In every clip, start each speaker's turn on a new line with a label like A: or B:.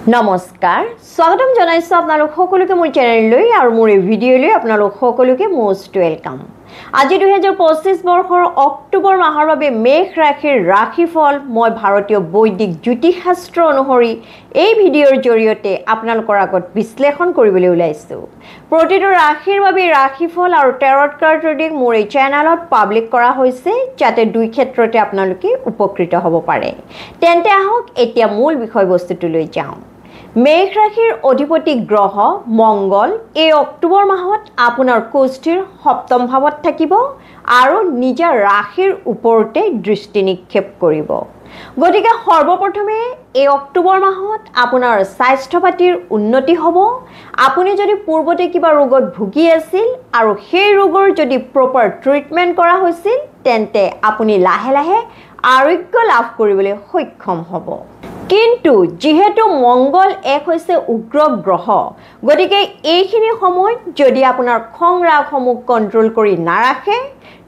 A: নমস্কাৰ স্বাগতম জনাইছো আপোনালোক সকলোকে মোৰ চেনেললৈ আৰু মোৰ ভিডিঅ'লৈ আপোনালোক সকলোকে মোষ্ট ওয়েলকাম। আজি 2025 বৰ্ষৰ অক্টোবৰ মাহৰ বাবে মেঘ ৰাশিৰ ৰাশিফল মই ভাৰতীয় বৈদিক জ্যোতিষ শাস্ত্ৰ অনুসৰি এই ভিডিঅ'ৰ জৰিয়তে আপোনালোকৰ আগত বিশ্লেষণ কৰিবলৈ ওলাইছো। প্ৰতিটো ৰাশিৰ বাবে ৰাশিফল আৰু টেৰট কাৰ্ড ৰিডিং মোৰ এই চেনেলত পাব্লিক কৰা হৈছে যাতে দুই ক্ষেত্ৰতে আপোনালোকে উপকৃত হ'ব পাৰে। তেন্তে আহক এতিয়া মূল বিষয়বস্তুটোলৈ যাওঁ। মেঘ ৰাশিৰ অধিপতি গ্ৰহ মংগল এই অক্টোবৰ মাহত আপোনাৰ কুষ্ঠিৰ সপ্তম ভাৱত থাকিব আৰু নিজা ৰাশিৰ ওপৰতে দৃষ্টি নিক্ষেপ কৰিব। গতিকে সৰ্বপ্ৰথমে এই অক্টোবৰ মাহত আপোনাৰ স্বাস্থ্য পাতিৰ উন্নতি হ'ব। আপুনি যদি পূৰ্বতে কিবা ৰোগত ভুগি আছিল আৰু সেই ৰোগৰ যদি প্ৰপাৰ ট্ৰিটমেণ্ট কৰা হৈছিল তেন্তে আপুনি লাহে লাহে আৰোগ্য লাভ কৰিবলৈ সক্ষম হ'ব। কিন্তু যেহেতু মংগল এক হৈছে উগ্ৰ গ্ৰহ, গতিকে এইখিনি সময়ত যদি আপোনাৰ খং ৰাগসমূহ কণ্ট্ৰোল কৰি নাৰাখে,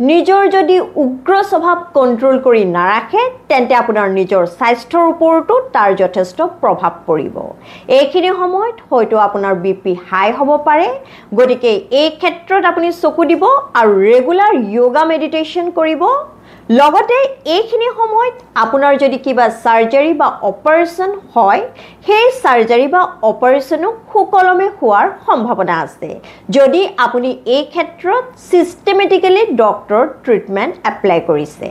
A: নিজৰ যদি উগ্ৰ স্বভাৱ কণ্ট্ৰোল কৰি নাৰাখে তেন্তে আপোনাৰ নিজৰ স্বাস্থ্যৰ ওপৰতো তাৰ যথেষ্ট প্ৰভাৱ পৰিব। এইখিনি সময়ত হয়তো আপোনাৰ বিপি হাই হ'ব পাৰে। গতিকে এই ক্ষেত্ৰত আপুনি চকু দিব আৰু ৰেগুলাৰ য়োগা মেডিটেশ্যন কৰিব। লগতে এইখিনি সময়ত আপোনাৰ যদি কিবা সাৰ্জাৰী বা অপাৰেশ্যন হয়, সেই সাৰ্জাৰী বা অপাৰেশ্যনো সুকলমে হোৱাৰ সম্ভাৱনা আছে যদি আপুনি এই ক্ষেত্ৰত সিস্টেমেটিক্যালি ডক্টৰ ট্ৰিটমেণ্ট এপ্লাই কৰিছে।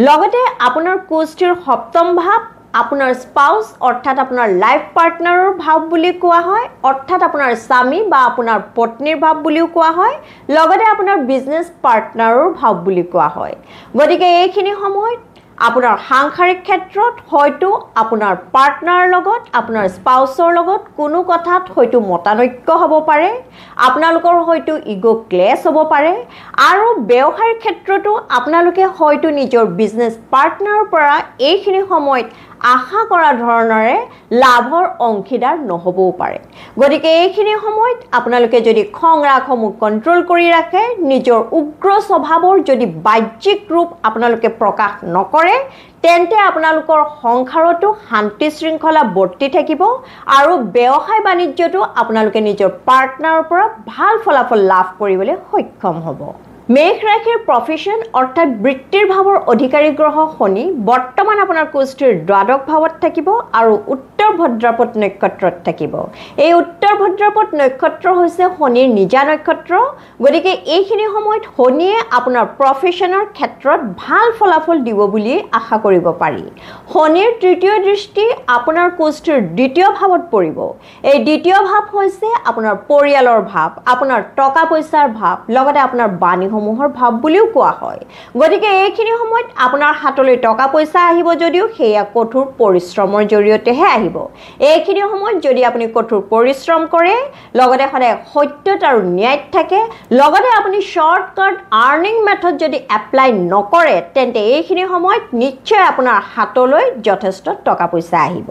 A: লগতে আপোনাৰ কুষ্ঠিৰ সপ্তম ভাৱ আপোনাৰ স্পাউস অৰ্থাৎ আপোনাৰ লাইফ পাৰ্টনাৰৰ ভাৱ বুলি কোৱা হয়, অৰ্থাৎ আপোনাৰ স্বামী বা আপোনাৰ পত্নীৰ ভাৱ বুলিও কোৱা হয়। লগতে আপোনাৰ বিজনেছ পাৰ্টনাৰৰ ভাৱ বুলি কোৱা হয়। গতিকে এইখিনি সময়ত আপোনাৰ সাংসাৰিক ক্ষেত্ৰত হয়তো আপোনাৰ পাৰ্টনাৰৰ লগত আপোনাৰ স্পাউসৰ লগত কোনো কথাত হয়তো মতানৈক্য হ'ব পাৰে, আপোনালোকৰ হয়তো ইগো ক্লেশ হ'ব পাৰে আৰু ব্যৱসায়িক ক্ষেত্ৰতো আপোনালোকে হয়তো নিজৰ বিজনেছ পাৰ্টনাৰৰ পৰা এইখিনি সময়ত আশা কৰা ধৰণৰে লাভৰ অংশীদাৰ নহবও পাৰে। গতিকে এইখিনি সময়ত আপোনালোকে যদি খং ৰাগসমূহ কণ্ট্ৰোল কৰি ৰাখে, নিজৰ উগ্ৰ স্বভাৱৰ যদি বাহ্যিক ৰূপ আপোনালোকে প্ৰকাশ নকৰে তেন্তে আপোনালোকৰ সংসাৰতো শান্তি শৃংখলা বৰ্তি থাকিব আৰু ব্যৱসায় বাণিজ্যতো আপোনালোকে নিজৰ পাৰ্টনাৰৰ পৰা ভাল ফলাফল লাভ কৰিবলৈ সক্ষম হ'ব। মেঘ ৰাশিৰ প্ৰফেশ্যন অৰ্থাৎ বৃত্তিৰ ভাৱৰ অধিকাৰী গ্ৰহ শনি বৰ্তমান আপোনাৰ কুষ্ঠিৰ দ্বাদশ ভাৱত থাকিব আৰু উত্তৰ ভদ্ৰাপদ নক্ষত্ৰত থাকিব। এই উত্তৰ ভদ্ৰাপদ নক্ষত্ৰ হৈছে শনিৰ নিজা নক্ষত্ৰ। গতিকে এইখিনি সময়ত শনিয়ে আপোনাৰ প্ৰফেশ্যনৰ ক্ষেত্ৰত ভাল ফলাফল দিব বুলি আশা কৰিব পাৰি। শনিৰ তৃতীয় দৃষ্টি আপোনাৰ কুষ্ঠিৰ দ্বিতীয় ভাৱত পৰিব। এই দ্বিতীয় ভাৱ হৈছে আপোনাৰ পৰিয়ালৰ ভাৱ, আপোনাৰ টকা পইচাৰ ভাৱ, লগতে আপোনাৰ বাণীসমূহৰ ভাৱ বুলিও কোৱা হয়। গতিকে এইখিনি সময়ত আপোনাৰ হাতলৈ টকা পইচা আহিব যদিও সেয়া কঠোৰ পৰিশ্ৰমৰ জৰিয়তেহে আহিব। এইখিনি সময়ত যদি আপুনি কঠোৰ পৰিশ্ৰম কৰে, লগতে সদায় সত্যত আৰু ন্যায়ত থাকে, লগতে আপুনি শৰ্টকাট আৰ্নিং মেথড যদি এপ্লাই নকৰে তেন্তে এইখিনি সময়ত নিশ্চয় আপোনাৰ হাতলৈ যথেষ্ট টকা পইচা আহিব।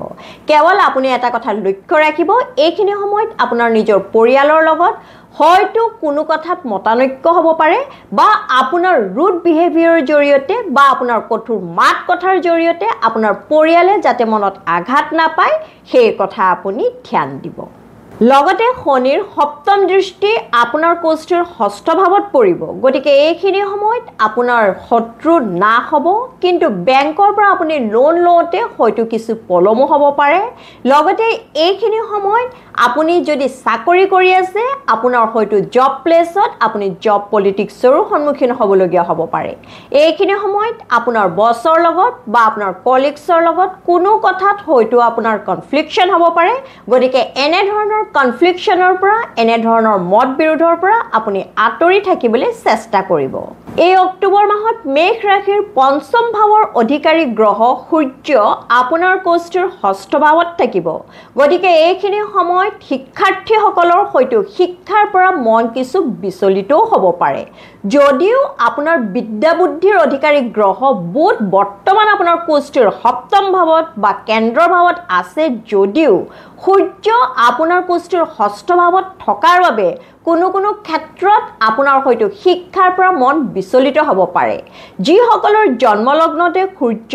A: কেৱল আপুনি এটা কথা লক্ষ্য ৰাখিব, এইখিনি সময়ত আপোনাৰ নিজৰ পৰিয়ালৰ লগত হয়তো কোনো কথাত মতানৈক্য হ'ব পাৰে বা আপোনাৰ ৰুড বিহেভিয়ৰৰ জৰিয়তে বা আপোনাৰ কঠোৰ মাত কথাৰ জৰিয়তে আপোনাৰ পৰিয়ালে যাতে মনত আঘাত নাপায় সেই কথা আপুনি ধ্যান দিব। লগতে শনিৰ সপ্তম দৃষ্টি আপোনাৰ কুষ্ঠিৰ ষষ্ঠ ভাৱত পৰিব। গতিকে এইখিনি সময়ত আপোনাৰ শত্ৰু নাশ হ'ব, কিন্তু বেংকৰ পৰা আপুনি লোন লওঁতে হয়তো কিছু পলমো হ'ব পাৰে। লগতে এইখিনি সময়ত আপুনি যদি চাকৰি কৰি আছে আপোনাৰ হয়তো জব প্লেছত আপুনি জব পলিটিক্সৰো সন্মুখীন হ'বলগীয়া হ'ব পাৰে। এইখিনি সময়ত আপোনাৰ বছৰ লগত বা আপোনাৰ কলিগছৰ লগত কোনো কথাত হয়তো আপোনাৰ কনফ্লিকশ্যন হ'ব পাৰে। গতিকে এনেধৰণৰ কনফ্লিকশ্যনৰ পৰা, এনেধৰণৰ মত বিৰোধৰ পৰা আপুনি আঁতৰি থাকিবলৈ চেষ্টা কৰিব। এই অক্টোবৰ মাহত মেঘ ৰাশিৰ পঞ্চম ভাৱৰ অধিকাৰী গ্ৰহ সূৰ্য আপোনাৰ কুষ্ঠিৰ ষষ্ঠ ভাৱত থাকিব। গতিকে এইখিনি সময়ত শিক্ষাৰ্থীসকলৰ হয়তো শিক্ষাৰ পৰা মন কিছু বিচলিতও হ'ব পাৰে। যদিও আপোনাৰ বিদ্যা বুদ্ধিৰ অধিকাৰী গ্ৰহ বুধ বৰ্তমান আপোনাৰ কুষ্ঠিৰ সপ্তম ভাৱত বা কেন্দ্ৰ ভাৱত আছে, যদিও সূৰ্য আপোনাৰ কুষ্ঠিৰ ষষ্ঠ ভাৱত থকাৰ বাবে কোনো ক্ষেত্ৰত আপোনাৰ হয়তো শিক্ষাৰ পৰা মন বিচলিত হ'ব পাৰে যিসকলৰ জন্মলগ্নতে সূৰ্য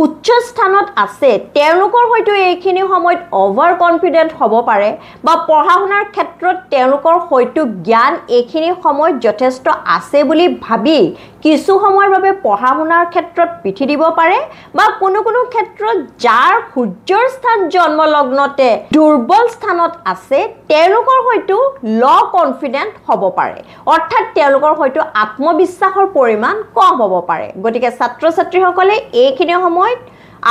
A: উচ্চ স্থানত আছে তেওঁলোকৰ হয়তো এইখিনি সময়ত অভাৰ কনফিডেন্ট হ'ব পাৰে বা পঢ়া শুনাৰ ক্ষেত্ৰত তেওঁলোকৰ হয়তো জ্ঞান এইখিনি সময়ত যথেষ্ট আছে বুলি ভাবি কিছু সময়ৰ বাবে পঢ়া শুনাৰ ক্ষেত্ৰত পিঠি দিব পাৰে বা কোনো ক্ষেত্ৰত যাৰ সূৰ্যৰ স্থান জন্মলগ্নতে দুৰ্বল স্থানত আছে তেওঁলোকৰ হয়তো ল কনফিডেন্ট হ'ব পাৰে অৰ্থাৎ তেওঁলোকৰ হয়তো আত্মবিশ্বাসৰ পৰিমাণ কম হ'ব পাৰে গতিকে ছাত্ৰ ছাত্ৰীসকলে এইখিনি সময়ত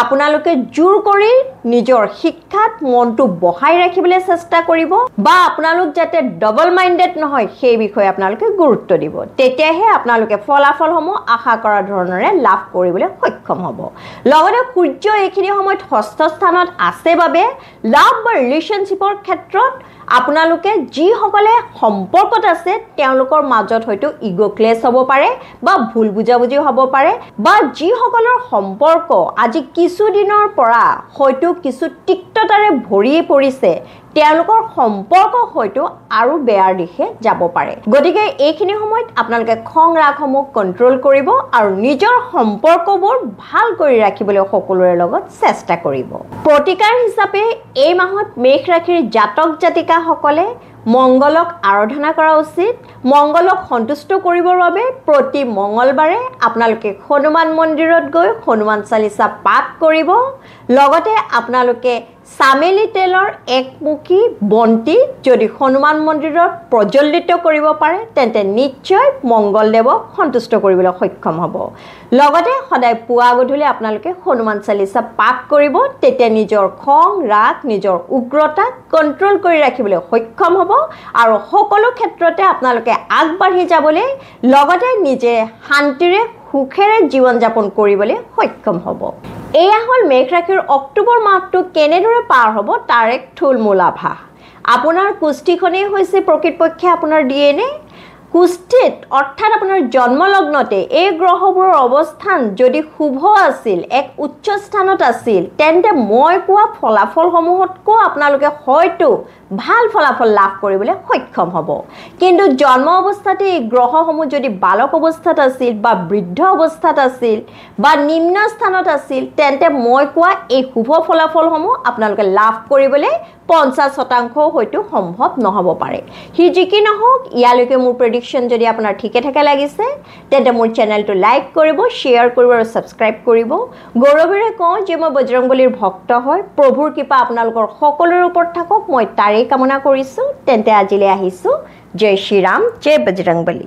A: আপোনালোকে জোৰ কৰি নিজৰ শিক্ষাত মনটো বহাই ৰাখিবলৈ চেষ্টা কৰিব বা আপোনালোক যাতে ডবল মাইন্ডেড নহয় সেই বিষয়ে আপোনালোকে গুৰুত্ব দিব তেতিয়াহে আপোনালোকে ফলাফলসমূহ আশা কৰা ধৰণৰে লাভ কৰিবলৈ সক্ষম হ'ব লগতে সূৰ্য এইখিনি সময়ত ষষ্ঠ স্থানত আছে বাবে লাভ বা ৰিলেশনশ্বিপৰ ক্ষেত্ৰত আপোনালোকে যিসকলে সম্পৰ্কত আছে তেওঁলোকৰ মাজত হয়তো ইগো ক্লেশ হ'ব পাৰে বা ভুল বুজাবুজি হ'ব পাৰে বা যিসকলৰ সম্পৰ্ক আজি কিছু দিনৰ পৰা হয়তো কিছু তিক্ততাৰে ভৰি পৰিছে তেওঁলোকৰ সম্পৰ্ক হয়তো আৰু বেয়াৰ দিশে যাব পাৰে গতিকে এইখিনি সময়ত আপোনালোকে খং ৰাগসমূহ কন্ট্ৰোল কৰিব আৰু নিজৰ সম্পৰ্কবোৰ ভাল কৰি ৰাখিবলৈ সকলোৰে লগত চেষ্টা কৰিব প্ৰতিকাৰ হিচাপে এই মাহত মেষ ৰাশিৰ জাতক জাতিকাসকলে মংগলক আৰাধনা কৰা উচিত মংগলক সন্তুষ্ট কৰিবৰ বাবে প্ৰতি মঙ্গলবাৰে আপোনালোকে হনুমান মন্দিৰত গৈ হনুমান চালিসা পাঠ কৰিব লগতে আপোনালোকে চামেলি তেলৰ একমুখী বন্তি যদি হনুমান মন্দিৰত প্ৰজ্বলিত কৰিব পাৰে তেন্তে নিশ্চয় মংগলদেৱক সন্তুষ্ট কৰিবলৈ সক্ষম হ'ব লগতে সদায় পুৱা গধূলি আপোনালোকে হনুমান চালিসা পাঠ কৰিব তেতিয়া নিজৰ খং ৰাগ নিজৰ উগ্ৰতা কন্ট্ৰোল কৰি ৰাখিবলৈ সক্ষম হ'ব আৰু সকলো ক্ষেত্ৰতে আপোনালোকে আগবাঢ়ি যাবলৈ লগতে নিজে শান্তিৰে সুখেৰে জীৱন যাপন কৰিবলৈ সক্ষম হ'ব এয়া হল মেষ ৰাশিৰ অক্টোবৰ মাহটো কেনেদৰে পাৰ হ'ব তাৰ এক থুলমূল আভাস আপোনাৰ কুষ্ঠিখনেই হৈছে প্ৰকৃতপক্ষে আপোনাৰ ডিএনএ কুষ্ঠিত অৰ্থাৎ আপোনাৰ জন্মলগ্নতে এই গ্ৰহবোৰৰ অৱস্থান যদি শুভ আছিল এক উচ্চ স্থানত আছিল তেন্তে মই কোৱা ফলাফলসমূহতকৈ আপোনালোকে হয়তো ভাল ফলাফল লাভ কৰিবলৈ সক্ষম হ'ব কিন্তু জন্ম অৱস্থাতে এই গ্ৰহসমূহ যদি বালক অৱস্থাত আছিল বা বৃদ্ধ অৱস্থাত আছিল বা নিম্ন স্থানত আছিল তেন্তে মই কোৱা এই শুভ ফলাফলসমূহ আপোনালোকে লাভ কৰিবলৈ 50% হয়তো সম্ভৱ নহব পাৰে হি যিকি নহওক ইয়ালৈকে মোৰ প্ৰেডিকচন যদি আপোনাৰ ঠিকে থাকে লাগিছে তেন্তে মোৰ চেনেলটো লাইক কৰিব শেয়াৰ কৰিব আৰু সাবস্ক্ৰাইব কৰিব গৌৰৱেৰে কওঁ যে মই বজৰংবলীৰ ভক্ত হয় প্ৰভুৰ কৃপা আপোনালোকৰ সকলোৰে ওপৰত থাকক মই তাৰেই কামনা কৰিছো তেন্তে আজিলৈ আহিছো জয় শ্ৰী ৰাম জয় বজৰংবলী